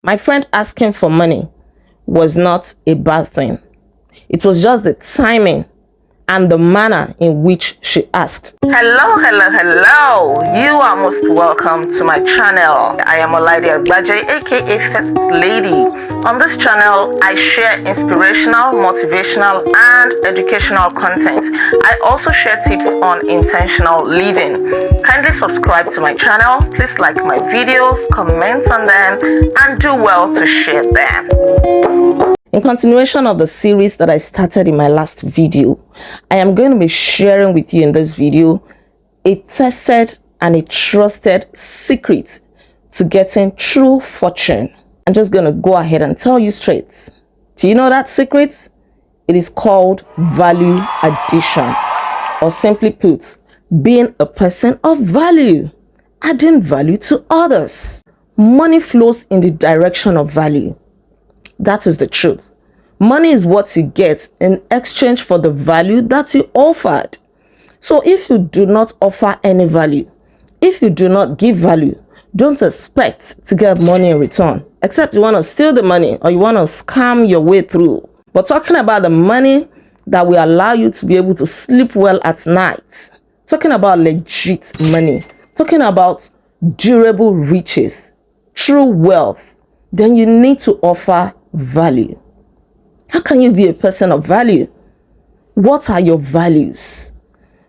My friend asking for money was not a bad thing. It was just the timing and the manner in which she asked. Hello. You are most welcome to my channel. I am Olaide Agbaje, aka First Lady. On this channel, I share inspirational, motivational, and educational content. I also share tips on intentional living. Kindly subscribe to my channel. Please like my videos, comment on them, and do well to share them. In continuation of the series that I started in my last video, I am going to be sharing with you in this video a tested and a trusted secret to getting true fortune. I'm just going to go ahead and tell you straight. Do you know that secret? It is called value addition, or simply put, being a person of value, adding value to others. Money flows in the direction of value. That is the truth. Money is what you get in exchange for the value that you offered. So if you do not offer any value, if you do not give value, don't expect to get money in return, except you want to steal the money or you want to scam your way through. But talking about the money that will allow you to be able to sleep well at night, talking about legit money, talking about durable riches, true wealth, then you need to offer value. How can you be a person of value? What are your values?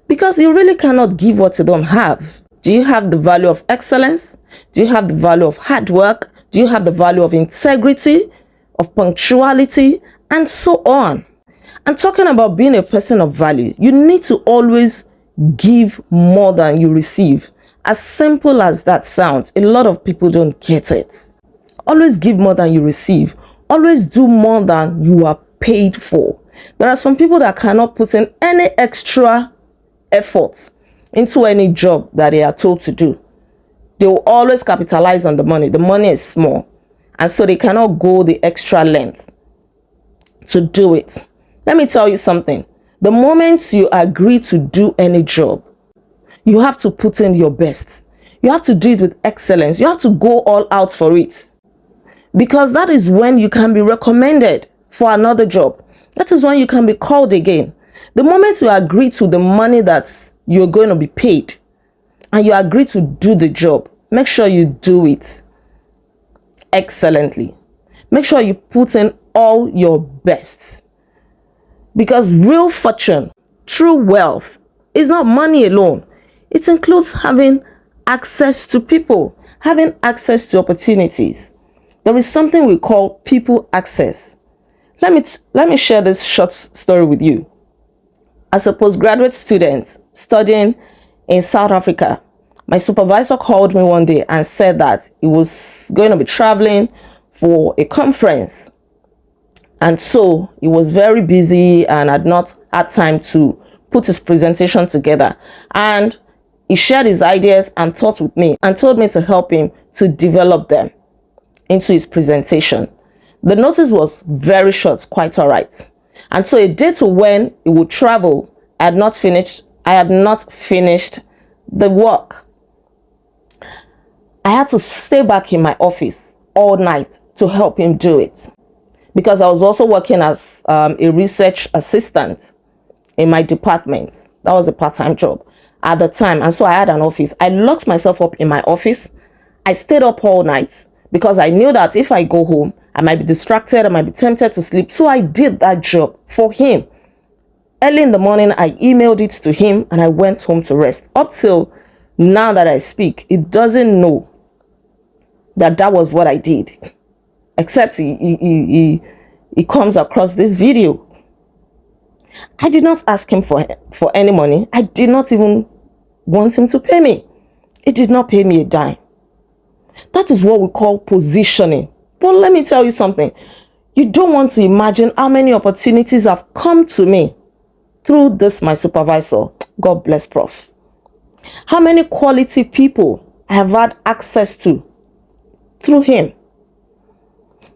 Because you really cannot give what you don't have. Do you have the value of excellence? Do you have the value of hard work? Do you have the value of integrity, of punctuality, and so on? And talking about being a person of value, you need to always give more than you receive. As simple as that sounds, a lot of people don't get it. Always give more than you receive. Always do more than you are paid for. There are some people that cannot put in any extra effort into any job that they are told to do. They will always capitalize on the money. The money is small, and so they cannot go the extra length to do it. Let me tell you something. The moment you agree to do any job, you have to put in your best. You have to do it with excellence. You have to go all out for it. Because that is when you can be recommended for another job. That is when you can be called again. The moment you agree to the money that you're going to be paid and you agree to do the job, make sure you do it excellently. Make sure you put in all your best. Because real fortune, true wealth, is not money alone. It includes having access to people, having access to opportunities. There is something we call people access. Let me share this short story with you. As a postgraduate student studying in South Africa, my supervisor called me one day and said that he was going to be traveling for a conference. And so he was very busy and had not had time to put his presentation together. And he shared his ideas and thoughts with me and told me to help him to develop them into his presentation. The notice was very short, quite all right. And so a day to when he would travel, I had not finished the work. I had to stay back in my office all night to help him do it, because I was also working as a research assistant in my department. That was a part-time job at the time. And so I had an office. I locked myself up in my office. I stayed up all night, because I knew that if I go home, I might be distracted, I might be tempted to sleep. So I did that job for him. Early in the morning, I emailed it to him and I went home to rest. Up till now that I speak, he doesn't know that that was what I did. Except he comes across this video. I did not ask him for any money. I did not even want him to pay me. He did not pay me a dime. That is what we call positioning. But let me tell you something. You don't want to imagine how many opportunities have come to me through this, my supervisor. God bless Prof. How many quality people I have had access to through him.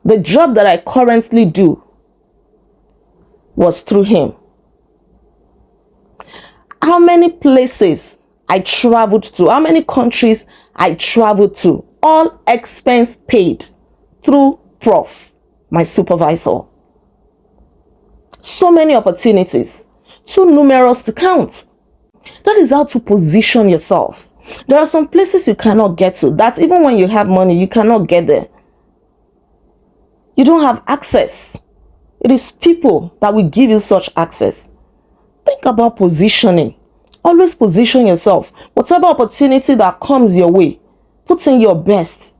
The job that I currently do was through him. How many places I traveled to, how many countries I traveled to, all expense paid through Prof, my supervisor. So many opportunities, too numerous to count. That is how to position yourself. There are some places you cannot get to, that even when you have money, you cannot get there. You don't have access. It is people that will give you such access. Think about positioning. Always position yourself. Whatever opportunity that comes your way, put in your best.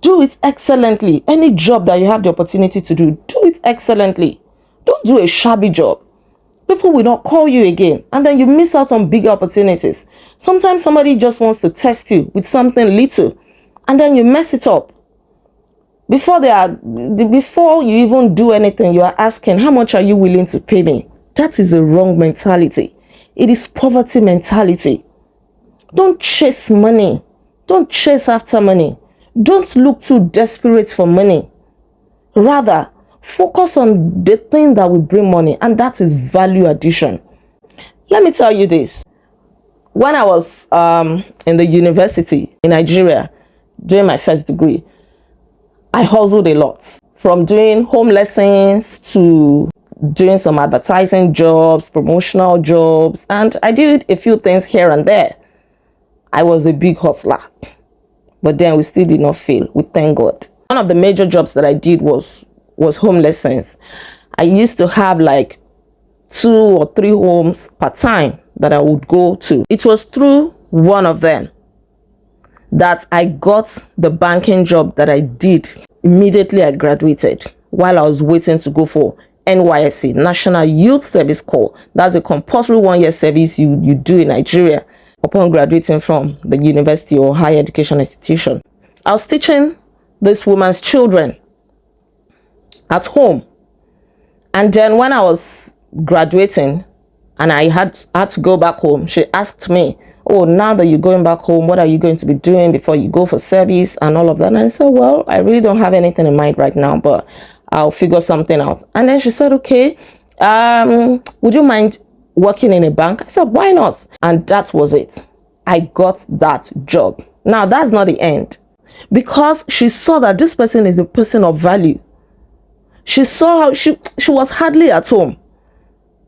Do it excellently. Any job that you have the opportunity to do it excellently. Don't do a shabby job. People will not call you again, and then you miss out on bigger opportunities. Sometimes somebody just wants to test you with something little, and then you mess it up. Before you even do anything, you are asking, how much are you willing to pay me? That is a wrong mentality. It is poverty mentality. Don't chase money. Don't chase after money. Don't look too desperate for money. Rather, focus on the thing that will bring money, and that is value addition. Let me tell you this. When I was in the university in Nigeria, doing my first degree, I hustled a lot. From doing home lessons to doing some advertising jobs, promotional jobs, and I did a few things here and there. I was a big hustler, but then we still did not fail. We thank God. One of the major jobs that I did was home lessons. I used to have like 2 or 3 homes per time that I would go to. It was through one of them that I got the banking job that I did immediately I graduated, while I was waiting to go for NYSC, National Youth Service Corps. That's a compulsory 1-year service you do in Nigeria upon graduating from the university or higher education institution. I was teaching this woman's children at home. And then when I was graduating and I had to go back home, she asked me, oh, now that you're going back home, what are you going to be doing before you go for service and all of that? And I said, well, I really don't have anything in mind right now, but I'll figure something out. And then she said, okay, would you mind working in a bank? I said, why not? And that was it. I got that job. Now, that's not the end, because she saw that this person is a person of value. She saw how she was hardly at home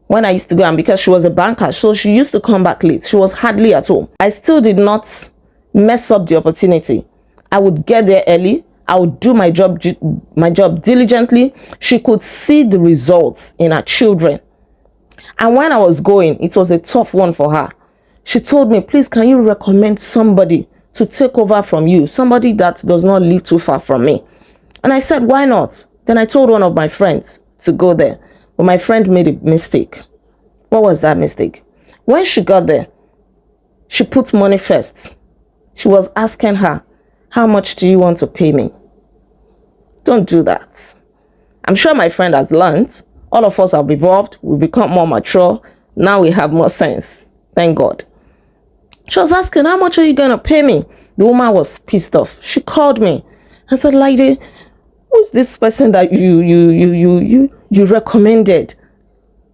when I used to go, and because she was a banker, so she used to come back late. She was hardly at home. I still did not mess up the opportunity. I would get there early. I would do my job diligently. She could see the results in her children. And when I was going, it was a tough one for her. She told me, please, can you recommend somebody to take over from you? Somebody that does not live too far from me. And I said, why not? Then I told one of my friends to go there. But my friend made a mistake. What was that mistake? When she got there, she put money first. She was asking her, how much do you want to pay me? Don't do that. I'm sure my friend has learned. All of us have evolved. We've become more mature. Now we have more sense. Thank God. She was asking, how much are you going to pay me? The woman was pissed off. She called me and said, lady, who's this person that you recommended?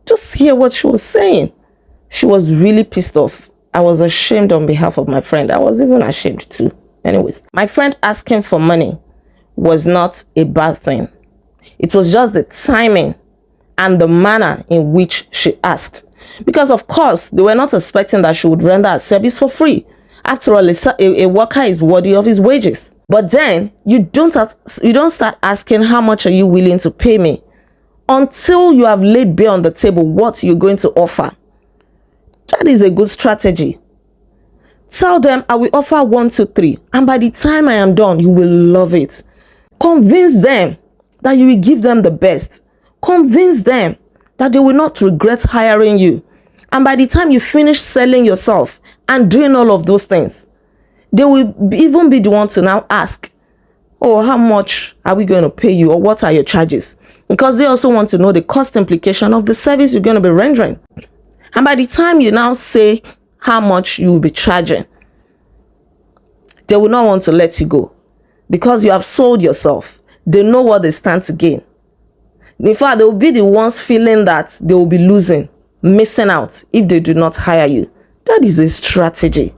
Just hear what she was saying. She was really pissed off. I was ashamed on behalf of my friend. I was even ashamed too. Anyways, my friend asking for money was not a bad thing. It was just the timing and the manner in which she asked. Because of course, they were not expecting that she would render a service for free. After all, a worker is worthy of his wages. But then you don't start asking, how much are you willing to pay me, until you have laid bare on the table what you're going to offer. That is a good strategy. Tell them, I will offer 1, 2, 3. And by the time I am done, you will love it. Convince them that you will give them the best. Convince them that they will not regret hiring you. And by the time you finish selling yourself and doing all of those things, they will even be the one to now ask, oh, how much are we going to pay you, or what are your charges? Because they also want to know the cost implication of the service you're going to be rendering. And by the time you now say how much you will be charging, they will not want to let you go, because you have sold yourself. They know what they stand to gain. In fact, they will be the ones feeling that they will be losing, missing out if they do not hire you. That is a strategy.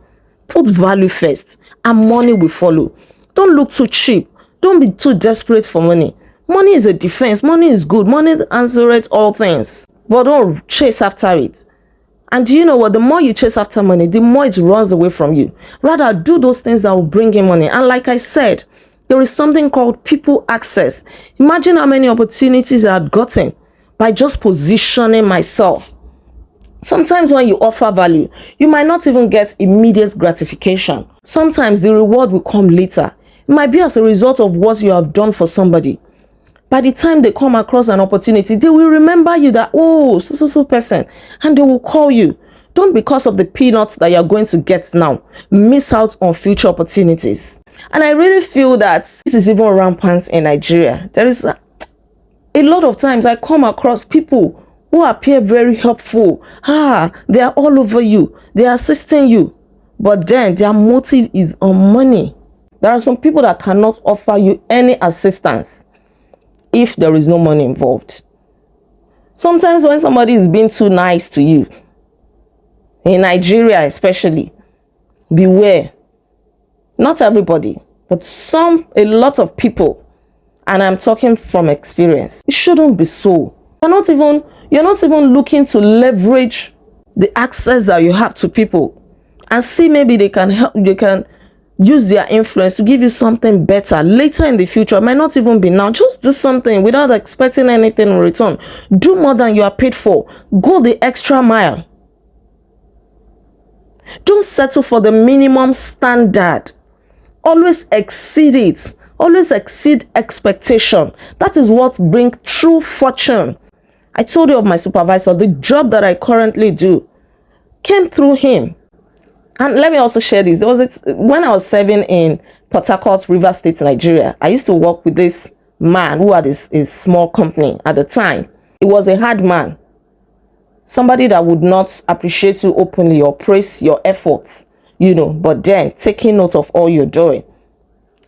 Put value first and money will follow. Don't look too cheap. Don't be too desperate for money. Money is a defense. Money is good. Money answers all things. But don't chase after it. And do you know what? The more you chase after money, the more it runs away from you. Rather, do those things that will bring in money. And like I said, there is something called people access. Imagine how many opportunities I had gotten by just positioning myself. Sometimes when you offer value, you might not even get immediate gratification. Sometimes the reward will come later. It might be as a result of what you have done for somebody. By the time they come across an opportunity, they will remember you that, oh, so person, and they will call you. Don't, because of the peanuts that you're going to get now, miss out on future opportunities. And I really feel that this is even rampant in Nigeria. There is a lot of times I come across people who appear very helpful. They are all over you. They are assisting you. But then their motive is on money. There are some people that cannot offer you any assistance if there is no money involved. Sometimes when somebody is being too nice to you, in Nigeria especially, beware. Not everybody, but a lot of people, and I'm talking from experience. It shouldn't be so. You're not even looking to leverage the access that you have to people and see maybe they can help. They can use their influence to give you something better later in the future. It might not even be now. Just do something without expecting anything in return. Do more than you are paid for. Go the extra mile. Don't settle for the minimum standard. Always exceed it. Always exceed expectation. That is what brings true fortune. I told you of my supervisor. The job that I currently do came through him. And let me also share this. When I was serving in Port Harcourt, Rivers State, Nigeria, I used to work with this man who had his small company at the time. He was a hard man. Somebody that would not appreciate you openly or praise your efforts, but then taking note of all you're doing.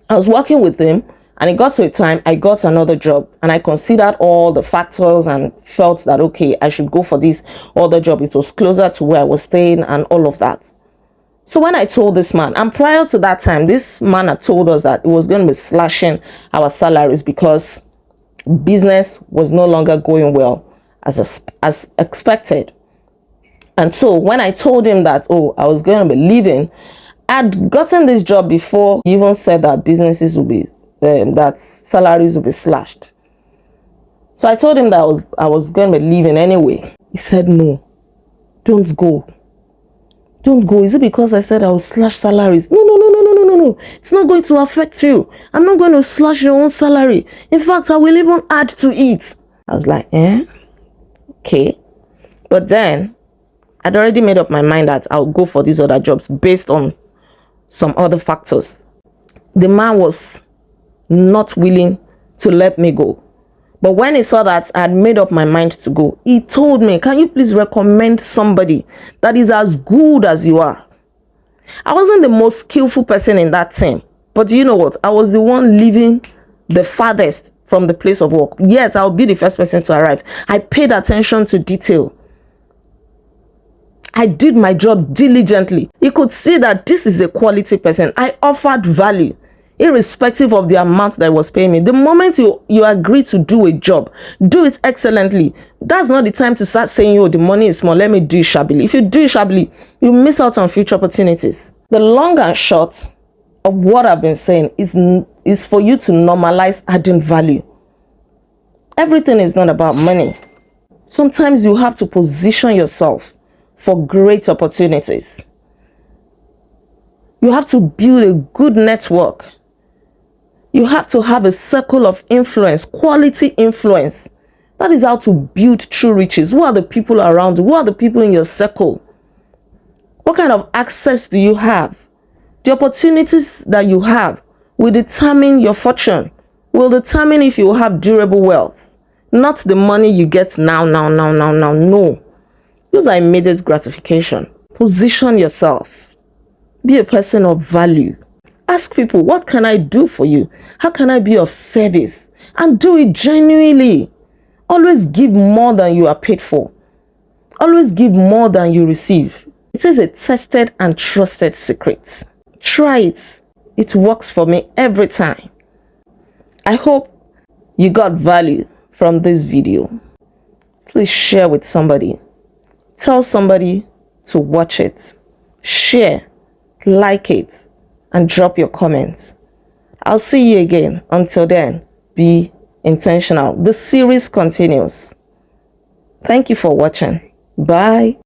I was working with him, and it got to a time I got another job, and I considered all the factors and felt that, okay, I should go for this other job. It was closer to where I was staying and all of that. So when I told this man, and prior to that time, this man had told us that it was going to be slashing our salaries because business was no longer going well as expected. And so when I told him that, I was going to be leaving, I'd gotten this job before he even said that businesses will be, that salaries will be slashed. So I told him that I was going to be leaving anyway. He said, no, don't go. Don't go. Is it because I said I will slash salaries? No. It's not going to affect you. I'm not going to slash your own salary. In fact, I will even add to it. I was like, okay. But then I'd already made up my mind that I'll go for these other jobs based on some other factors. The man was not willing to let me go. But when he saw that I had made up my mind to go, he told me, can you please recommend somebody that is as good as you are? I wasn't the most skillful person in that team. But you know what? I was the one leaving the farthest from the place of work. Yet I'll be the first person to arrive. I paid attention to detail. I did my job diligently. You could see that this is a quality person. I offered value, irrespective of the amount that was paying me. The moment you agree to do a job, do it excellently. That's not the time to start saying, the money is small, let me do it shabbily. If you do it shabbily, you miss out on future opportunities. The long and short of what I've been saying is for you to normalize adding value. Everything is not about money. Sometimes you have to position yourself for great opportunities. You have to build a good network. You have to have a circle of influence, quality influence. That is how to build true riches. Who are the people around you? Who are the people in your circle? What kind of access do you have? The opportunities that you have will determine your fortune, will determine if you will have durable wealth. Not the money you get now. No. Those are immediate gratification. Position yourself. Be a person of value. Ask people, what can I do for you? How can I be of service? And do it genuinely. Always give more than you are paid for. Always give more than you receive. It is a tested and trusted secret. Try it. It works for me every time. I hope you got value from this video. Please share with somebody. Tell somebody to watch it. Share, like it, and drop your comments. I'll see you again. Until then, be intentional. The series continues. Thank you for watching. Bye.